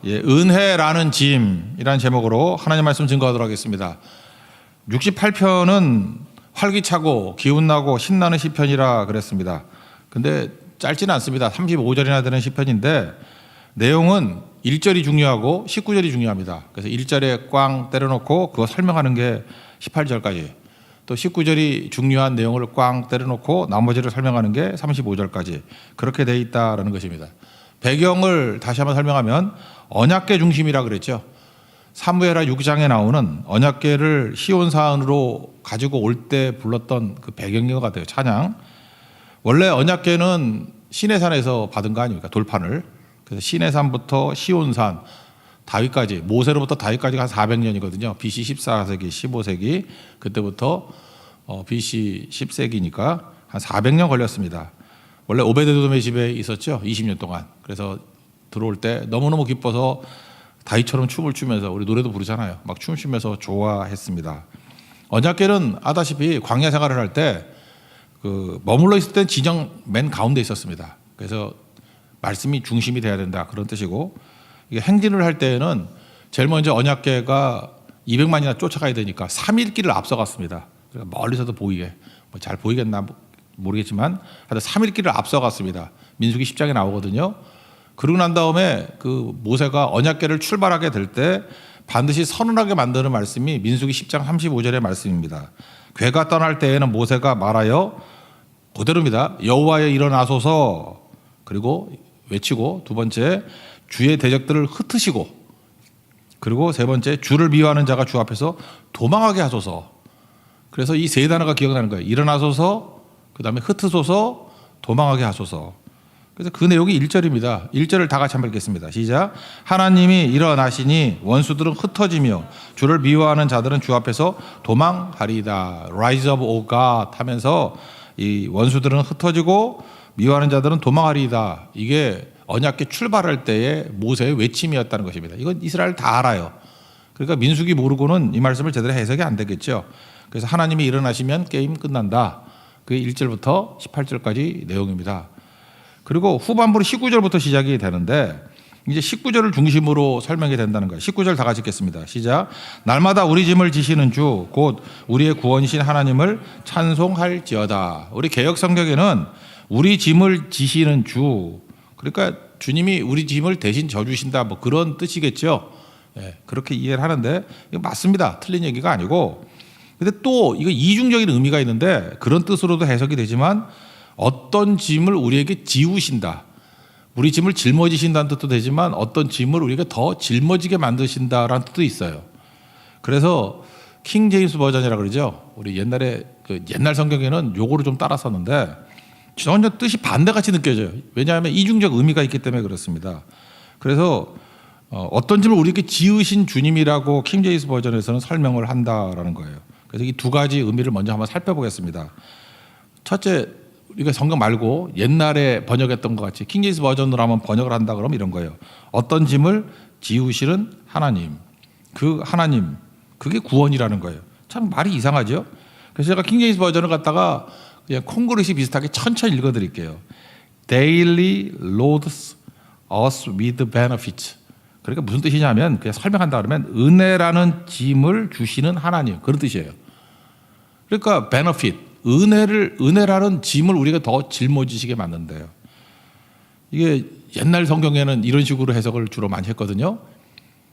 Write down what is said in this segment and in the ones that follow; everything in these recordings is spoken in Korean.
예, 은혜라는 짐이라는 제목으로 하나님 말씀 증거하도록 하겠습니다. 68편은 활기차고 기운나고 신나는 시편이라 그랬습니다. 근데 짧지는 않습니다. 35절이나 되는 시편인데 내용은 1절이 중요하고 19절이 중요합니다. 그래서 1절에 꽝 때려놓고 그거 설명하는 게 18절까지, 또 19절이 중요한 내용을 꽝 때려놓고 나머지를 설명하는 게 35절까지 그렇게 돼 있다라는 것입니다. 배경을 다시 한번 설명하면 언약궤 중심이라 그랬죠. 사무엘하 6장에 나오는 언약궤를 시온산으로 가지고 올 때 불렀던 그 배경인 것 같아요. 찬양. 원래 언약궤는 시내산에서 받은 거 아닙니까? 돌판을. 그래서 시내산부터 시온산, 다윗까지, 모세로부터 다윗까지가 한 400년이거든요. BC 14세기, 15세기, 그때부터 BC 10세기니까 한 400년 걸렸습니다. 원래 오베데돔의 집에 있었죠. 20년 동안. 그래서 들어올 때 너무너무 기뻐서 다윗처럼 춤을 추면서, 우리 노래도 부르잖아요. 막 춤을 추면서 좋아했습니다. 언약궤는 아다시피 광야 생활을 할 때 머물러 있을 땐 진영 맨 가운데 있었습니다. 그래서 말씀이 중심이 돼야 된다, 그런 뜻이고, 이게 행진을 할 때에는 제일 먼저 언약궤가 200만이나 쫓아가야 되니까 3일 길을 앞서갔습니다. 그러니까 멀리서도 보이게, 잘 보이겠나 모르겠지만 하여튼 3일 길을 앞서갔습니다. 민수기 10장에 나오거든요. 그러고 난 다음에 그 모세가 언약궤를 출발하게 될 때 반드시 선언하게 만드는 말씀이 민수기 10장 35절의 말씀입니다. 궤가 떠날 때에는 모세가 말하여, 그대로입니다. 여호와여 일어나소서, 그리고 외치고, 두 번째 주의 대적들을 흩으시고, 그리고 세 번째 주를 미워하는 자가 주 앞에서 도망하게 하소서. 그래서 이 세 단어가 기억나는 거예요. 일어나소서, 그 다음에 흩으소서, 도망하게 하소서. 그래서 그 내용이 1절입니다. 1절을 다 같이 한번 읽겠습니다. 시작. 하나님이 일어나시니 원수들은 흩어지며 주를 미워하는 자들은 주 앞에서 도망하리이다. Rise up, O God 하면서 이 원수들은 흩어지고 미워하는 자들은 도망하리이다. 이게 언약궤 출발할 때의 모세의 외침이었다는 것입니다. 이건 이스라엘 다 알아요. 그러니까 민수기 모르고는 이 말씀을 제대로 해석이 안 되겠죠. 그래서 하나님이 일어나시면 게임 끝난다. 그게 1절부터 18절까지 내용입니다. 그리고 후반부로 19절부터 시작이 되는데 이제 19절을 중심으로 설명이 된다는 거예요. 19절 다 같이 읽겠습니다. 시작. 날마다 우리 짐을 지시는 주 곧 우리의 구원이신 하나님을 찬송할지어다. 우리 개역 성경에는 우리 짐을 지시는 주, 그러니까 주님이 우리 짐을 대신 져주신다, 뭐 그런 뜻이겠죠. 예, 그렇게 이해를 하는데 이거 맞습니다. 틀린 얘기가 아니고. 근데 또 이거 이중적인 의미가 있는데 그런 뜻으로도 해석이 되지만 어떤 짐을 우리에게 지우신다, 우리 짐을 짊어지신다는 뜻도 되지만 어떤 짐을 우리에게 더 짊어지게 만드신다라는 뜻도 있어요. 그래서 킹 제임스 버전이라 그러죠. 우리 옛날에 옛날 성경에는 요거를 좀 따랐었는데 전혀 뜻이 반대같이 느껴져요. 왜냐하면 이중적 의미가 있기 때문에 그렇습니다. 그래서 어떤 짐을 우리에게 지으신 주님이라고 킹 제임스 버전에서는 설명을 한다라는 거예요. 그래서 이 두 가지 의미를 먼저 한번 살펴보겠습니다. 첫째, 우리가 성경 말고 옛날에 번역했던 것 같이 킹제임스 버전으로 한번 번역을 한다 그러면 이런 거예요. 어떤 짐을 지우시는 하나님, 그 하나님, 그게 구원이라는 거예요. 참 말이 이상하죠. 그래서 제가 킹제임스 버전을 갖다가 그냥 콩그릇이 비슷하게 천천히 읽어드릴게요. Daily loads us with benefits. 그러니까 무슨 뜻이냐면 그냥 설명한다 그러면 은혜라는 짐을 주시는 하나님, 그런 뜻이에요. 그러니까 benefit, 은혜라는 짐을 우리가 더 짊어지시게 만든대요. 이게 옛날 성경에는 이런 식으로 해석을 주로 많이 했거든요.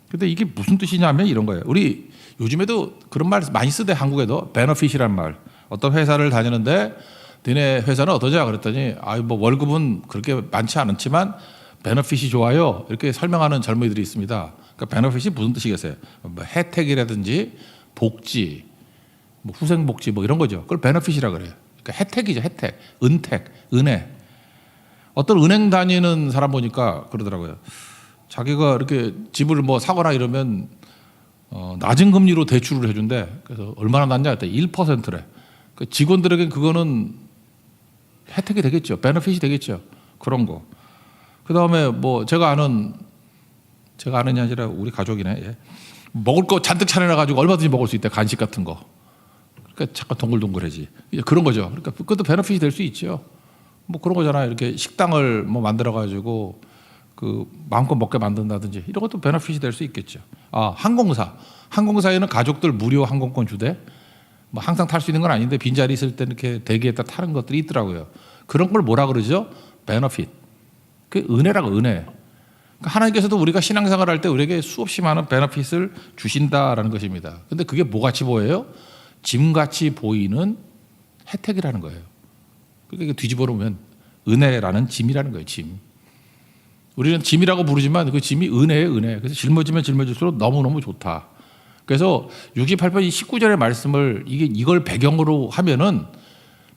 근데 이게 무슨 뜻이냐면 이런 거예요. 우리 요즘에도 그런 말 많이 쓰대. 한국에도 benefit이란 말. 어떤 회사를 다니는데 너네 회사는 어떠냐 그랬더니 뭐 월급은 그렇게 많지 않지만 benefit이 좋아요, 이렇게 설명하는 젊은이들이 있습니다. 그러니까 benefit이 무슨 뜻이겠어요? 뭐 혜택이라든지 복지, 뭐 후생복지 뭐 이런 거죠. 그걸 베너핏이라 그래요. 그러니까 혜택이죠. 혜택, 은택, 은혜. 어떤 은행 다니는 사람 보니까 그러더라고요. 자기가 이렇게 집을 뭐 사거나 이러면 낮은 금리로 대출을 해준대. 그래서 얼마나 낮냐 했더니 1%래. 그 직원들에겐 그거는 혜택이 되겠죠. 베너핏이 되겠죠. 그런 거. 그 다음에 뭐 제가 아는 게 아니라 우리 가족이네. 예. 먹을 거 잔뜩 차려놔가지고 얼마든지 먹을 수 있대. 간식 같은 거. 그러니까 잠깐 동글동글해지. 그런 거죠. 그러니까 그것도 베너핏이 될 수 있죠. 뭐 그런 거잖아요. 이렇게 식당을 뭐 만들어가지고 그 마음껏 먹게 만든다든지 이런 것도 베너핏이 될 수 있겠죠. 항공사에는 가족들 무료 항공권 주대. 뭐 항상 탈 수 있는 건 아닌데 빈자리 있을 때 이렇게 대기에다 타는 것들이 있더라고요. 그런 걸 뭐라 그러죠? 베너핏. 그 은혜라고 은혜. 그러니까 하나님께서도 우리가 신앙생활 할 때 우리에게 수없이 많은 베너핏을 주신다라는 것입니다. 근데 그게 뭐같이 보여요? 짐같이 보이는 혜택이라는 거예요. 그러니까 뒤집어 놓으면 은혜라는 짐이라는 거예요. 짐. 우리는 짐이라고 부르지만 그 짐이 은혜예요. 은혜. 그래서 짊어지면 짊어질수록 너무너무 좋다. 그래서 68편 19절의 말씀을 이걸 배경으로 하면은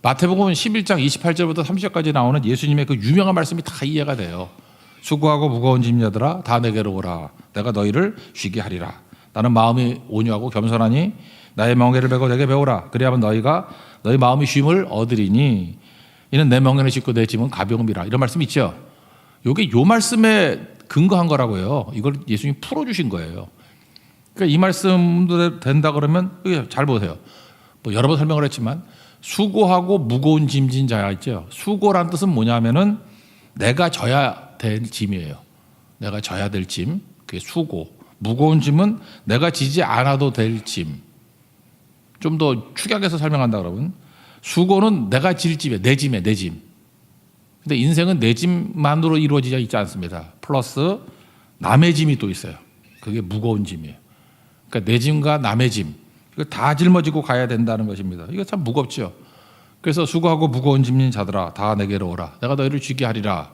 마태복음 11장 28절부터 30절까지 나오는 예수님의 그 유명한 말씀이 다 이해가 돼요. 수고하고 무거운 짐자들아 다 내게로 오라. 내가 너희를 쉬게 하리라. 나는 마음이 온유하고 겸손하니 나의 멍에를 메고 내게 배우라. 그리하면 너희가 너희 마음이 쉼을 얻으리니 이는 내 멍에는 쉽고 내 짐은 가벼움이라. 이런 말씀이 있죠. 이게 요 말씀에 근거한 거라고요. 이걸 예수님이 풀어주신 거예요. 그러니까 이 말씀도 된다 그러면 잘 보세요. 뭐 여러 번 설명을 했지만 수고하고 무거운 짐진 자야 있죠. 수고란 뜻은 뭐냐면은 내가 져야 될 짐이에요. 내가 져야 될 짐. 그게 수고. 무거운 짐은 내가 지지 않아도 될 짐. 좀 더 축약해서 설명한다 그러면 수고는 내가 질 짐이에요. 내 짐이에요. 내 짐. 근데 인생은 내 짐만으로 이루어지지 있지 않습니다. 플러스 남의 짐이 또 있어요. 그게 무거운 짐이에요. 그러니까 내 짐과 남의 짐. 이거 다 짊어지고 가야 된다는 것입니다. 이거 참 무겁죠. 그래서 수고하고 무거운 짐진 자들아 다 내게로 오라. 내가 너희를 쉬게 하리라.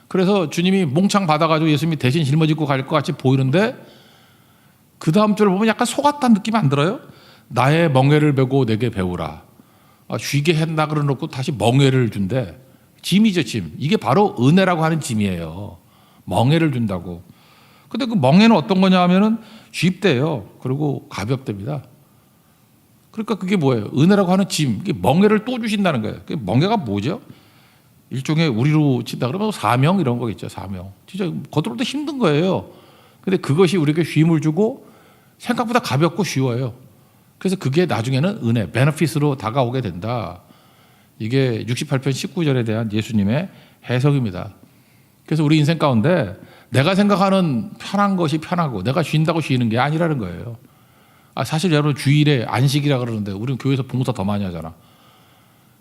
그래서 주님이 몽창 받아가지고 예수님이 대신 짊어지고 갈 것 같이 보이는데 그 다음 절을 보면 약간 속았다는 느낌이 안 들어요? 나의 멍에를 메고 내게 배우라. 쉬게 했나 그러놓고 다시 멍에를 준대. 짐이죠, 짐. 이게 바로 은혜라고 하는 짐이에요. 멍에를 준다고. 근데 그 멍에는 어떤 거냐 하면은 쉽대요. 그리고 가볍답니다. 그러니까 그게 뭐예요? 은혜라고 하는 짐. 이게 멍에를 또 주신다는 거예요. 그 멍에가 뭐죠? 일종의 우리로 친다 그러면 사명 이런 거 있죠. 사명. 진짜 겉으로도 힘든 거예요. 근데 그것이 우리에게 쉼을 주고 생각보다 가볍고 쉬워요. 그래서 그게 나중에는 은혜, 베너핏으로 다가오게 된다. 이게 68편 19절에 대한 예수님의 해석입니다. 그래서 우리 인생 가운데 내가 생각하는 편한 것이 편하고 내가 쉰다고 쉬는 게 아니라는 거예요. 사실 여러분 주일에 안식이라 그러는데 우리는 교회에서 봉사 더 많이 하잖아.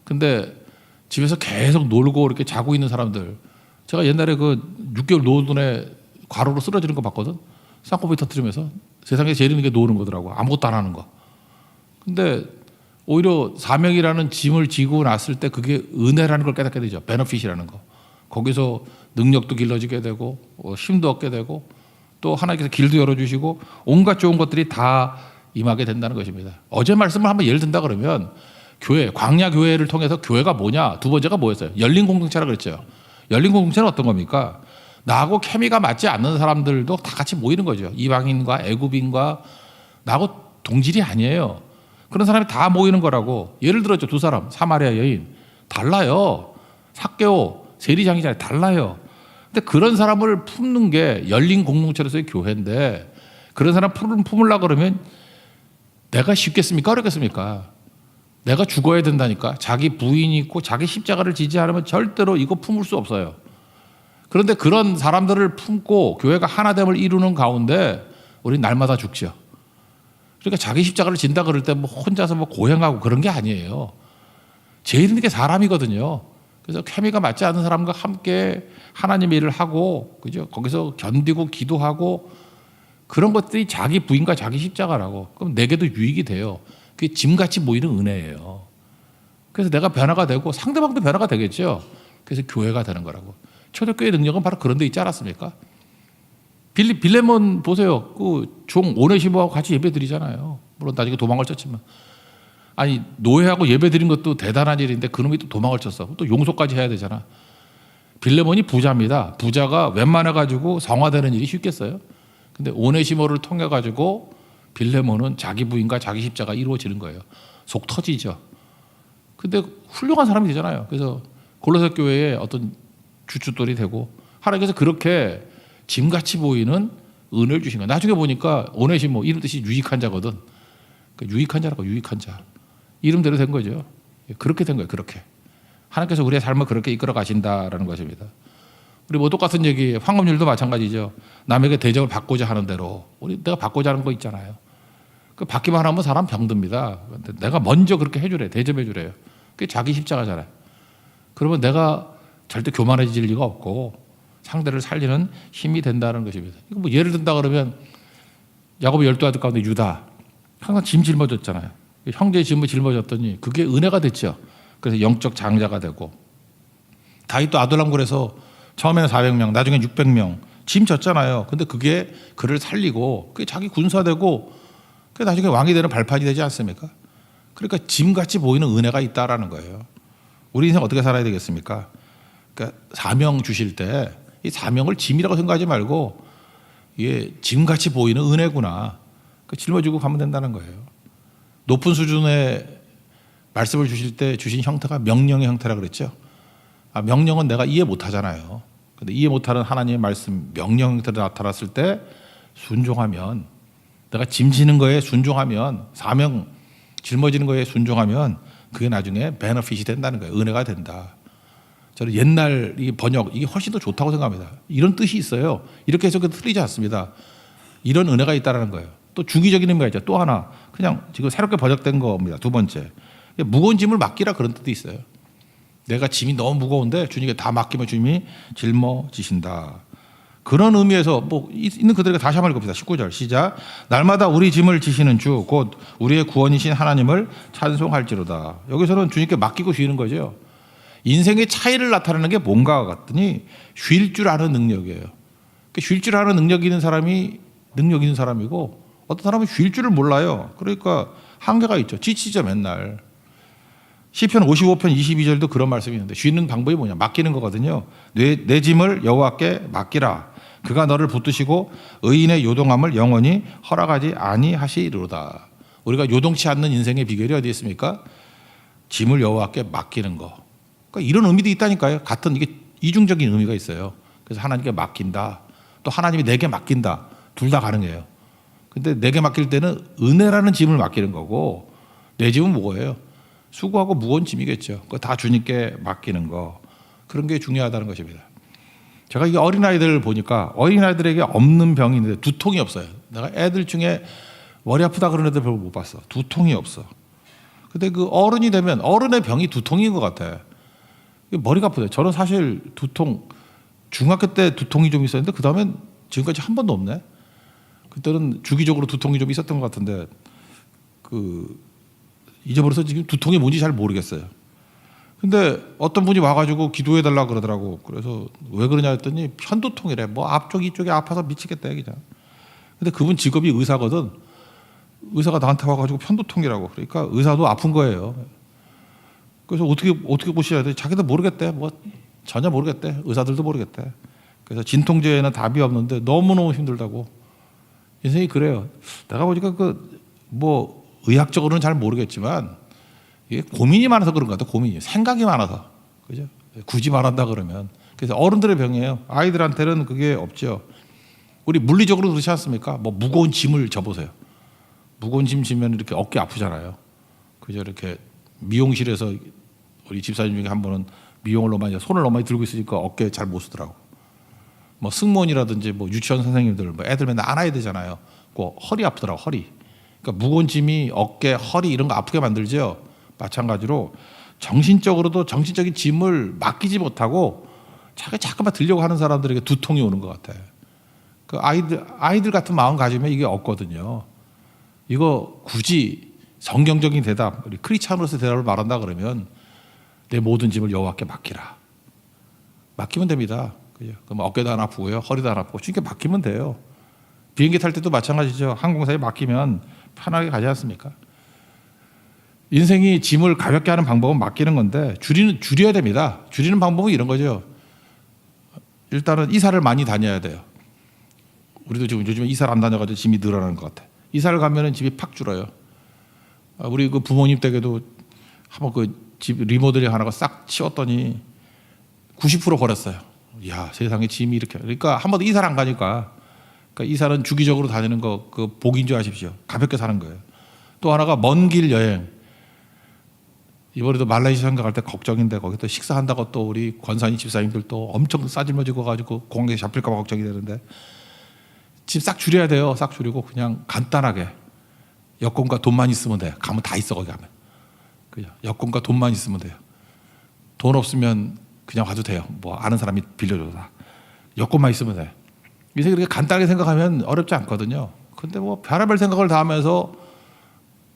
근데 집에서 계속 놀고 이렇게 자고 있는 사람들, 제가 옛날에 그 6개월 노동에 과로로 쓰러지는 거 봤거든. 쌍꺼풀 터뜨리면서 세상에 제일 있는 게 노는 거더라고. 아무것도 안 하는 거. 근데 오히려 사명이라는 짐을 지고 났을 때 그게 은혜라는 걸 깨닫게 되죠. 베너핏이라는 거. 거기서 능력도 길러지게 되고 힘도 얻게 되고 또 하나님께서 길도 열어주시고 온갖 좋은 것들이 다 임하게 된다는 것입니다. 어제 말씀을 한번 예를 든다 그러면 교회, 광야 교회를 통해서 교회가 뭐냐? 두 번째가 뭐였어요? 열린 공동체라 그랬죠. 열린 공동체는 어떤 겁니까? 나하고 케미가 맞지 않는 사람들도 다 같이 모이는 거죠. 이방인과 애굽인과 나하고 동질이 아니에요. 그런 사람이 다 모이는 거라고. 예를 들었죠. 두 사람, 사마리아 여인. 달라요. 삭개오, 세리장이잖아요. 달라요. 근데 그런 사람을 품는 게 열린 공동체로서의 교회인데 그런 사람 품으려고 그러면 내가 쉽겠습니까? 어렵겠습니까? 내가 죽어야 된다니까. 자기 부인이 있고 자기 십자가를 지지 않으면 절대로 이거 품을 수 없어요. 그런데 그런 사람들을 품고 교회가 하나됨을 이루는 가운데 우리는 날마다 죽죠. 그러니까 자기 십자가를 진다 그럴 때 뭐 혼자서 뭐 고행하고 그런 게 아니에요. 제일 있는 게 사람이거든요. 그래서 케미가 맞지 않는 사람과 함께 하나님의 일을 하고, 그죠? 거기서 견디고 기도하고 그런 것들이 자기 부인과 자기 십자가라고. 그럼 내게도 유익이 돼요. 그게 짐같이 모이는 은혜예요. 그래서 내가 변화가 되고 상대방도 변화가 되겠죠. 그래서 교회가 되는 거라고. 초대교회의 능력은 바로 그런 데 있지 않았습니까? 빌레몬 보세요. 그 종 오네시모하고 같이 예배 드리잖아요. 물론 나중에 도망을 쳤지만. 아니 노예하고 예배 드린 것도 대단한 일인데 그놈이 또 도망을 쳤어. 또 용서까지 해야 되잖아. 빌레몬이 부자입니다. 부자가 웬만해가지고 성화되는 일이 쉽겠어요? 근데 오네시모를 통해가지고 빌레몬은 자기 부인과 자기 십자가 이루어지는 거예요. 속 터지죠. 근데 훌륭한 사람이 되잖아요. 그래서 골로새 교회의 어떤 주춧돌이 되고 하나님께서 그렇게 짐같이 보이는 은혜를 주신 거예요. 나중에 보니까 오네시모 이름 뜻이 유익한 자거든. 그러니까 유익한 자라고. 유익한 자. 이름대로 된 거죠. 그렇게 된 거예요. 그렇게. 하나님께서 우리의 삶을 그렇게 이끌어 가신다라는 것입니다. 우리 뭐 똑같은 얘기, 황금률도 마찬가지죠. 남에게 대접을 받고자 하는 대로 우리 내가 받고자 하는 거 있잖아요. 그 받기만 하면 사람 병듭니다. 근데 내가 먼저 그렇게 해주래, 대접해주래요. 그게 자기 십자가잖아요. 그러면 내가 절대 교만해질 리가 없고 상대를 살리는 힘이 된다는 것입니다. 이거 뭐 예를 든다 그러면 야곱의 12아들 가운데 유다 항상 짐 짊어졌잖아요. 형제의 짐을 짊어졌더니 그게 은혜가 됐죠. 그래서 영적 장자가 되고, 다윗도 아둘람굴에서 처음에는 400명, 나중에 600명 짐 졌잖아요. 근데 그게 그를 살리고 그게 자기 군사되고 그게 나중에 왕이 되는 발판이 되지 않습니까? 그러니까 짐같이 보이는 은혜가 있다라는 거예요. 우리 인생 어떻게 살아야 되겠습니까? 그러니까 사명 주실 때 이 사명을 짐이라고 생각하지 말고 이게 짐같이 보이는 은혜구나. 그 짊어지고 가면 된다는 거예요. 높은 수준의 말씀을 주실 때 주신 형태가 명령의 형태라 그랬죠. 명령은 내가 이해 못하잖아요. 근데 이해 못하는 하나님의 말씀 명령 형태로 나타났을 때 순종하면, 내가 짐 지는 거에 순종하면, 사명 짊어지는 거에 순종하면 그게 나중에 베너핏이 된다는 거예요. 은혜가 된다. 저는 옛날 이 번역 이게 훨씬 더 좋다고 생각합니다. 이런 뜻이 있어요. 이렇게 해석해도 틀리지 않습니다. 이런 은혜가 있다는 거예요. 또 주기적인 의미가 있죠. 또 하나 그냥 지금 새롭게 번역된 겁니다. 두 번째, 무거운 짐을 맡기라 그런 뜻도 있어요. 내가 짐이 너무 무거운데 주님께 다 맡기면 주님이 짊어지신다. 그런 의미에서 뭐 있는 그들에게 다시 한번 읽읍시다. 19절 시작. 날마다 우리 짐을 지시는 주 곧 우리의 구원이신 하나님을 찬송할지로다. 여기서는 주님께 맡기고 쉬는 거죠. 인생의 차이를 나타내는 게 뭔가 같더니 쉴 줄 아는 능력이에요. 쉴 줄 아는 능력이 있는 사람이 능력 있는 사람이고, 어떤 사람은 쉴 줄을 몰라요. 그러니까 한계가 있죠. 지치죠 맨날. 시편 55편 22절도 그런 말씀이 있는데, 쉬는 방법이 뭐냐? 맡기는 거거든요. 내 짐을 여호와께 맡기라. 그가 너를 붙드시고 의인의 요동함을 영원히 허락하지 아니하시리로다. 우리가 요동치 않는 인생의 비결이 어디 있습니까? 짐을 여호와께 맡기는 거. 그러니까 이런 의미도 있다니까요. 같은 이게 이중적인 의미가 있어요. 그래서 하나님께 맡긴다, 또 하나님이 내게 맡긴다, 둘 다 가능해요. 근데 내게 맡길 때는 은혜라는 짐을 맡기는 거고, 내 짐은 뭐예요? 수고하고 무거운 짐이겠죠. 그거 다 주님께 맡기는 거. 그런 게 중요하다는 것입니다. 제가 이 어린아이들을 보니까 어린아이들에게 없는 병이 있는데 두통이 없어요. 내가 애들 중에 머리 아프다 그런 애들 별로 못 봤어. 두통이 없어. 근데 그 어른이 되면 어른의 병이 두통인 것 같아. 머리가 아프대요. 저는 사실 두통, 중학교 때 두통이 좀 있었는데 그 다음엔 지금까지 한 번도 없네. 그때는 주기적으로 두통이 좀 있었던 것 같은데 잊어버려서 지금 두통이 뭔지 잘 모르겠어요. 근데 어떤 분이 와가지고 기도해달라 그러더라고. 그래서 왜 그러냐 했더니 편두통이래. 뭐 앞쪽 이쪽이 아파서 미치겠다 얘기잖아. 근데 그분 직업이 의사거든. 의사가 나한테 와가지고 편두통이라고. 그러니까 의사도 아픈 거예요. 그래서 어떻게 보셔야 돼? 자기도 모르겠대. 뭐 전혀 모르겠대. 의사들도 모르겠대. 그래서 진통제에는 답이 없는데 너무너무 힘들다고. 인생이 그래요. 내가 보니까 뭐 의학적으로는 잘 모르겠지만 이게 고민이 많아서 그런 것 같아. 고민이, 생각이 많아서. 그죠? 굳이 말한다 그러면. 그래서 어른들의 병이에요. 아이들한테는 그게 없죠. 우리 물리적으로 그렇지 않습니까? 뭐 무거운 짐을 져보세요. 무거운 짐 지면 이렇게 어깨 아프잖아요. 그죠? 이렇게 미용실에서 우리 집사님 중에 한 분은 미용을 너무 많이, 손을 너무 많이 들고 있으니까 어깨 잘 못 쓰더라고. 뭐 승무원이라든지 뭐 유치원 선생님들, 뭐 애들 맨날 안아야 되잖아요. 그 허리 아프더라고, 허리. 그러니까 무거운 짐이 어깨, 허리 이런 거 아프게 만들죠. 마찬가지로 정신적으로도 정신적인 짐을 맡기지 못하고 자꾸만 들려고 하는 사람들에게 두통이 오는 것 같아요. 그 아이들 같은 마음 가지면 이게 없거든요. 이거 굳이 성경적인 대답, 우리 크리스찬으로서 대답을 말한다 그러면 내 모든 짐을 여호와께 맡기라. 맡기면 됩니다. 그죠? 그럼 어깨도 안 아프고요, 허리도 안 아프고 주님께 맡기면 돼요. 비행기 탈 때도 마찬가지죠. 항공사에 맡기면 편하게 가지 않습니까? 인생이 짐을 가볍게 하는 방법은 맡기는 건데 줄여야 됩니다. 줄이는 방법은 이런 거죠. 일단은 이사를 많이 다녀야 돼요. 우리도 지금 요즘에 이사를 안 다녀가지고 짐이 늘어나는 것 같아. 이사를 가면은 짐이 팍 줄어요. 우리 그 부모님 댁에도 한번 그 집 리모델링 하나가 싹 치웠더니 90% 버렸어요. 이야, 세상에 짐이 이렇게. 그러니까 한 번도 이사를 안 가니까. 그러니까 이사는 주기적으로 다니는 거 그 복인 줄 아십시오. 가볍게 사는 거예요. 또 하나가 먼 길 여행. 이번에도 말레이시아 갈 때 걱정인데 거기 또 식사한다고 또 우리 권사님 집사님들 또 엄청 싸질머지고 가지고 공항에 잡힐까 봐 걱정이 되는데 짐 싹 줄여야 돼요. 싹 줄이고 그냥 간단하게 여권과 돈만 있으면 돼. 가면 다 있어 거기 가면. 그냥 여권과 돈만 있으면 돼요. 돈 없으면 그냥 와도 돼요. 뭐 아는 사람이 빌려줘도 다. 여권만 있으면 돼. 이제 그렇게 간단하게 생각하면 어렵지 않거든요. 근데 뭐 별의별 생각을 다 하면서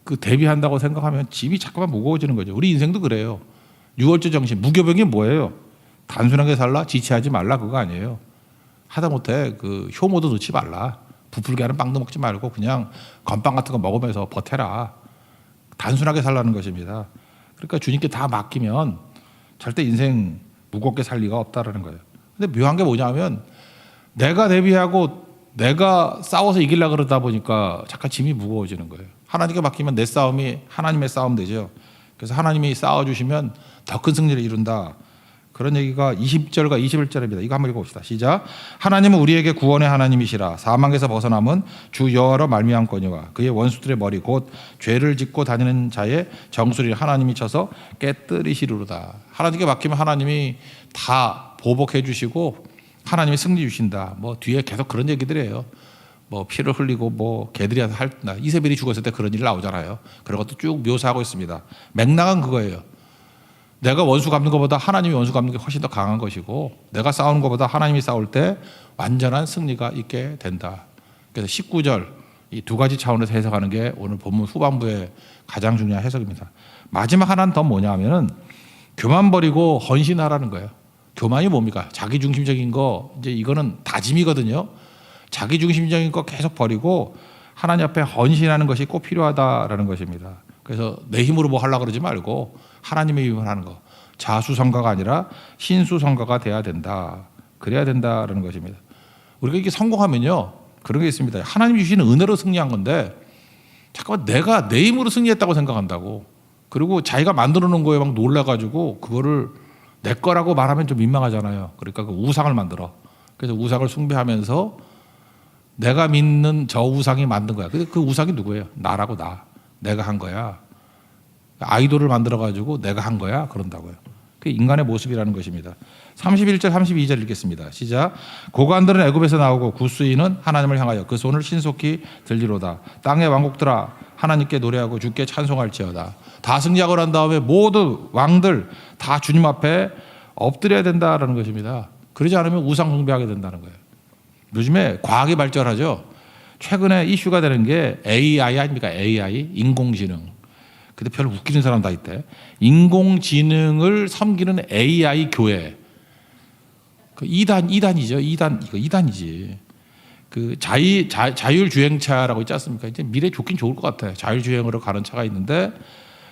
그 대비한다고 생각하면 짐이 자꾸만 무거워지는 거죠. 우리 인생도 그래요. 유월절 정신, 무교병이 뭐예요? 단순하게 살라, 지체하지 말라 그거 아니에요. 하다못해 그 효모도 넣지 말라. 부풀게 하는 빵도 먹지 말고 그냥 건빵 같은 거 먹으면서 버텨라. 단순하게 살라는 것입니다. 그러니까 주님께 다 맡기면 절대 인생 무겁게 살 리가 없다라는 거예요. 근데 묘한 게 뭐냐면 내가 대비하고 내가 싸워서 이기려고 그러다 보니까 잠깐 짐이 무거워지는 거예요. 하나님께 맡기면 내 싸움이 하나님의 싸움 되죠. 그래서 하나님이 싸워주시면 더 큰 승리를 이룬다. 그런 얘기가 20절과 21절입니다. 이거 한번 읽어봅시다. 시작. 하나님은 우리에게 구원의 하나님이시라. 사망에서 벗어남은 주 여호와로 말미암거니와 그의 원수들의 머리 곧 죄를 짓고 다니는 자의 정수리를 하나님이 쳐서 깨뜨리시리로다. 하나님께 맡기면 하나님이 다 보복해 주시고 하나님이 승리 주신다. 뭐 뒤에 계속 그런 얘기들이에요. 뭐 피를 흘리고 뭐 개들이 할 이세벨이 죽었을 때 그런 일 나오잖아요. 그런 것도 쭉 묘사하고 있습니다. 맥락은 그거예요. 내가 원수 갚는 것보다 하나님이 원수 갚는 게 훨씬 더 강한 것이고 내가 싸우는 것보다 하나님이 싸울 때 완전한 승리가 있게 된다. 그래서 19절 이 두 가지 차원에서 해석하는 게 오늘 본문 후반부의 가장 중요한 해석입니다. 마지막 하나는 더 뭐냐면은 교만 버리고 헌신하라는 거예요. 교만이 뭡니까? 자기중심적인 거 이제 이거는 다짐이거든요. 자기중심적인 거 계속 버리고 하나님 앞에 헌신하는 것이 꼭 필요하다라는 것입니다. 그래서 내 힘으로 뭐 하려고 그러지 말고 하나님의 힘으로 하는 거. 자수성가가 아니라 신수성가가 돼야 된다. 그래야 된다라는 것입니다. 우리가 이게 성공하면요. 그런 게 있습니다. 하나님이 주시는 은혜로 승리한 건데 잠깐만 내가 내 힘으로 승리했다고 생각한다고. 그리고 자기가 만들어 놓은 거에 막 놀라가지고 그거를 내 거라고 말하면 좀 민망하잖아요. 그러니까 그 우상을 만들어. 그래서 우상을 숭배하면서 내가 믿는 저 우상이 만든 거야. 근데 그 우상이 누구예요? 나라고 나. 내가 한 거야. 아이돌을 만들어가지고 내가 한 거야. 그런다고요. 그게 인간의 모습이라는 것입니다. 31절 32절 읽겠습니다. 시작. 고관들은 애굽에서 나오고 구스인은 하나님을 향하여 그 손을 신속히 들리로다. 땅의 왕국들아 하나님께 노래하고 주께 찬송할지어다. 다 승리하고 난 다음에 모두 왕들 다 주님 앞에 엎드려야 된다라는 것입니다. 그러지 않으면 우상 숭배하게 된다는 거예요. 요즘에 과학이 발전하죠. 최근에 이슈가 되는 게 AI 아닙니까? AI, 인공지능. 근데 별로 웃기는 사람 다 있대. 인공지능을 섬기는 AI 교회. 그 2단이죠. 2단, 이거 2단이지. 그 자율주행차라고 있지 않습니까? 이제 미래 좋긴 좋을 것 같아. 자율주행으로 가는 차가 있는데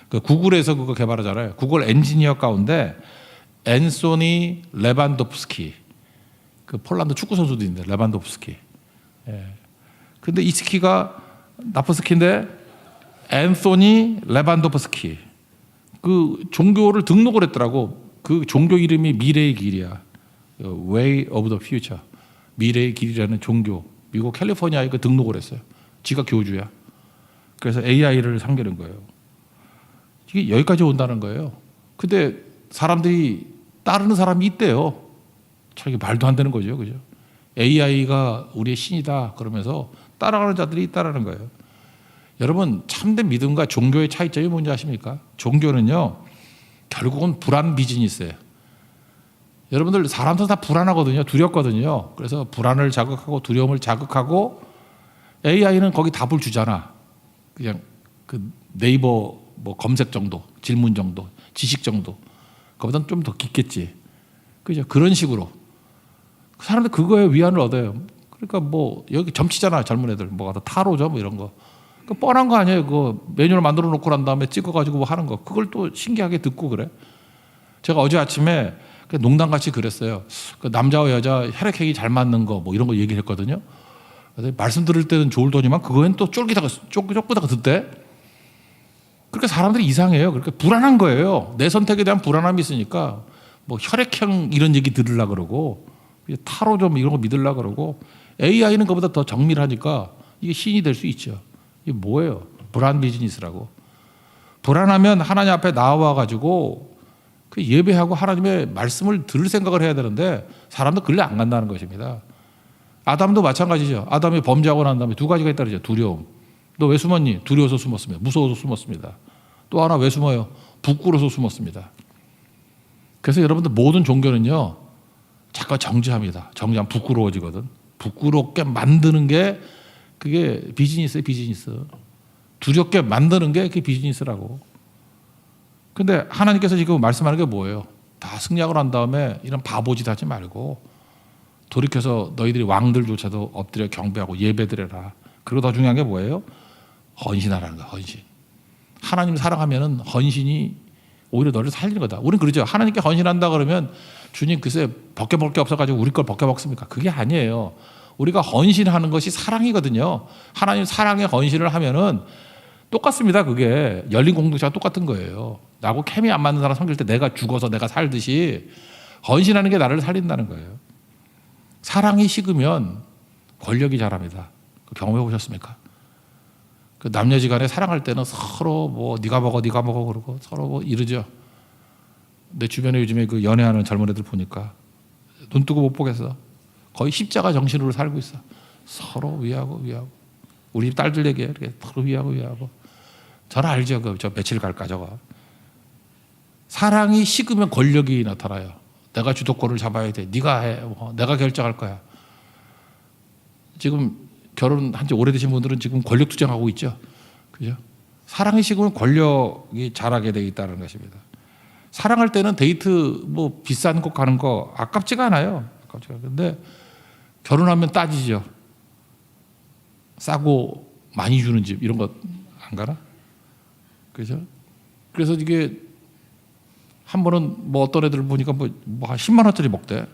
그 구글에서 그거 개발하잖아요. 구글 엔지니어 가운데 앤소니 레반도프스키. 그 폴란드 축구 선수도 있는데 레반도프스키. 예. 근데 이 스키가 나프스키인데 앤소니 레반도프스키. 그 종교를 등록을 했더라고. 그 종교 이름이 미래의 길이야. Way of the Future. 미래의 길이라는 종교. 미국 캘리포니아에 그 등록을 했어요. 지가 교주야. 그래서 AI를 섬기는 거예요. 이게 여기까지 온다는 거예요. 근데 사람들이 따르는 사람이 있대요. 참 이게 말도 안 되는 거죠. 그죠? AI가 우리의 신이다 그러면서 따라가는 자들이 있다라는 거예요. 여러분 참된 믿음과 종교의 차이점이 뭔지 아십니까? 종교는요. 결국은 불안 비즈니스예요. 여러분들 사람들 다 불안하거든요. 두렵거든요. 그래서 불안을 자극하고 두려움을 자극하고 AI는 거기 답을 주잖아. 그냥 그 네이버 뭐 검색 정도, 질문 정도, 지식 정도. 그보다는 좀 더 깊겠지. 그죠? 그런 식으로. 사람들 그거에 위안을 얻어요. 그러니까 뭐 여기 점치잖아. 젊은 애들. 뭐가 더 타로죠. 뭐 이런 거. 그 뻔한 거 아니에요. 그 메뉴를 만들어 놓고 난 다음에 찍어가지고 뭐 하는 거. 그걸 또 신기하게 듣고 그래. 제가 어제 아침에 농담같이 그랬어요. 그 남자와 여자 혈액형이 잘 맞는 거 뭐 이런 거 얘기를 했거든요. 말씀 들을 때는 좋을 도니만 그거는 또 쫄깃하다가 듣대. 그러니까 사람들이 이상해요. 그러니까 불안한 거예요. 내 선택에 대한 불안함이 있으니까 뭐 혈액형 이런 얘기 들으려고 그러고 타로 좀 이런 거 믿으려고 그러고 AI는 그보다 더 정밀하니까 이게 신이 될 수 있죠. 이게 뭐예요? 불안 비즈니스라고. 불안하면 하나님 앞에 나와 가지고 그 예배하고 하나님의 말씀을 들을 생각을 해야 되는데 사람도 그걸로 안 간다는 것입니다. 아담도 마찬가지죠. 아담이 범죄하고 난 다음에 두 가지가 있다 그러죠. 두려움. 너 왜 숨었니? 두려워서 숨었습니다. 무서워서 숨었습니다. 또 하나 왜 숨어요? 부끄러워서 숨었습니다. 그래서 여러분들 모든 종교는요, 잠깐 정지합니다. 정지하면 부끄러워지거든. 부끄럽게 만드는 게 그게 비즈니스예요, 비즈니스. 두렵게 만드는 게 그게 비즈니스라고. 근데 하나님께서 지금 말씀하는 게 뭐예요? 다 승리하고 난 다음에 이런 바보짓 하지 말고 돌이켜서 너희들이 왕들조차도 엎드려 경배하고 예배드려라. 그리고 더 중요한 게 뭐예요? 헌신하라는 거야, 헌신. 하나님 사랑하면은 헌신이 오히려 너를 살리는 거다. 우리는 그러죠. 하나님께 헌신한다 그러면 주님 글쎄 벗겨볼 게 없어가지고 우리 걸 벗겨먹습니까? 그게 아니에요. 우리가 헌신하는 것이 사랑이거든요. 하나님 사랑에 헌신을 하면은 똑같습니다. 그게 열린 공동체가 똑같은 거예요. 나하고 케미 안 맞는 사람 섬길 때 내가 죽어서 내가 살듯이 헌신하는 게 나를 살린다는 거예요. 사랑이 식으면 권력이 자랍니다. 경험해 보셨습니까? 그 남녀지간에 사랑할 때는 서로 뭐 네가 먹어 그러고 서로 뭐 이러죠. 내 주변에 요즘에 그 연애하는 젊은 애들 보니까 눈 뜨고 못 보겠어. 거의 십자가 정신으로 살고 있어. 서로 위하고 우리 집 딸들 얘기해. 이렇게 서로 위하고. 저는 알죠. 저 며칠 갈까 저거. 사랑이 식으면 권력이 나타나요. 내가 주도권을 잡아야 돼. 네가 해. 내가 결정할 거야. 지금 결혼한 지 오래되신 분들은 지금 권력 투쟁하고 있죠. 그죠? 사랑이 식으면 권력이 자라게 돼 있다는 것입니다. 사랑할 때는 데이트 뭐 비싼 곳 가는 거 아깝지가 않아요. 근데 결혼하면 따지죠. 싸고 많이 주는 집 이런 거 안 가나? 그죠? 그래서 이게 한 번은 뭐 어떤 애들 보니까 뭐 한 10만 원짜리 먹대.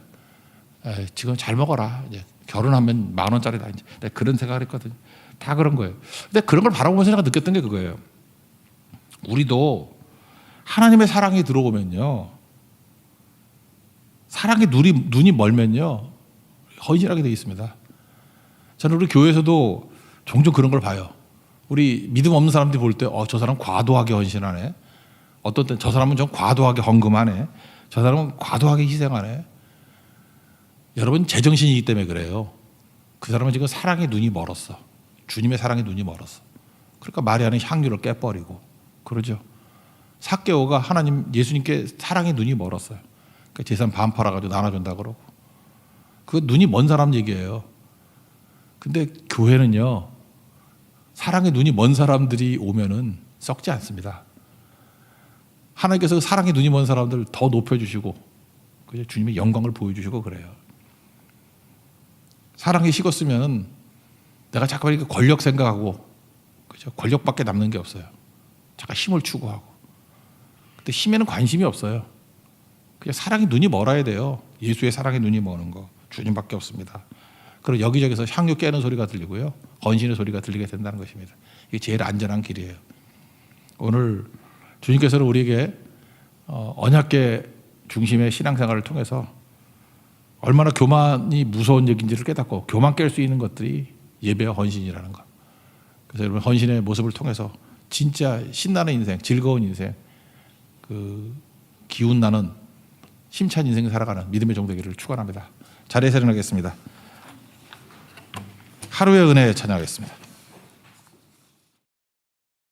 에이, 지금 잘 먹어라. 이제 결혼하면 10,000원짜리다. 이제 그런 생각을 했거든요. 다 그런 거예요. 근데 그런 걸 바라보면서 내가 느꼈던 게 그거예요. 우리도 하나님의 사랑이 들어오면요, 사랑의 눈이 멀면요, 헌신하게 되어 있습니다. 저는 우리 교회에서도 종종 그런 걸 봐요. 우리 믿음 없는 사람들이 볼 때, 저 사람 과도하게 헌신하네. 어떤 때 저 사람은 좀 과도하게 헌금하네. 저 사람은 과도하게 희생하네. 여러분 제정신이기 때문에 그래요. 그 사람은 지금 사랑의 눈이 멀었어. 주님의 사랑의 눈이 멀었어. 그러니까 마리아는 향유를 깨버리고 그러죠. 삭개오가 예수님께 사랑의 눈이 멀었어요. 그러니까 재산 반 팔아가지고 나눠준다 그러고. 그 눈이 먼 사람 얘기예요. 근데 교회는요, 사랑의 눈이 먼 사람들이 오면은 썩지 않습니다. 하나님께서 사랑의 눈이 먼 사람들 더 높여주시고, 그죠? 주님의 영광을 보여주시고 그래요. 사랑이 식었으면 내가 자꾸 이렇게 권력 생각하고, 그죠? 권력밖에 남는 게 없어요. 잠깐 힘을 추구하고. 근데 힘에는 관심이 없어요. 그냥 사랑의 눈이 멀어야 돼요. 예수의 사랑의 눈이 머는 거 주님밖에 없습니다. 그리고 여기저기서 향유 깨는 소리가 들리고요, 헌신의 소리가 들리게 된다는 것입니다. 이게 제일 안전한 길이에요. 오늘 주님께서는 우리에게 언약궤 중심의 신앙생활을 통해서 얼마나 교만이 무서운 얘기인지를 깨닫고 교만 깰 수 있는 것들이 예배와 헌신이라는 것. 그래서 여러분 헌신의 모습을 통해서 진짜 신나는 인생, 즐거운 인생, 그 기운 나는 힘찬 인생을 살아가는 믿음의 종되기를 축원합니다. 자리에서 일어나겠습니다. 하루의 은혜 찬양하겠습니다.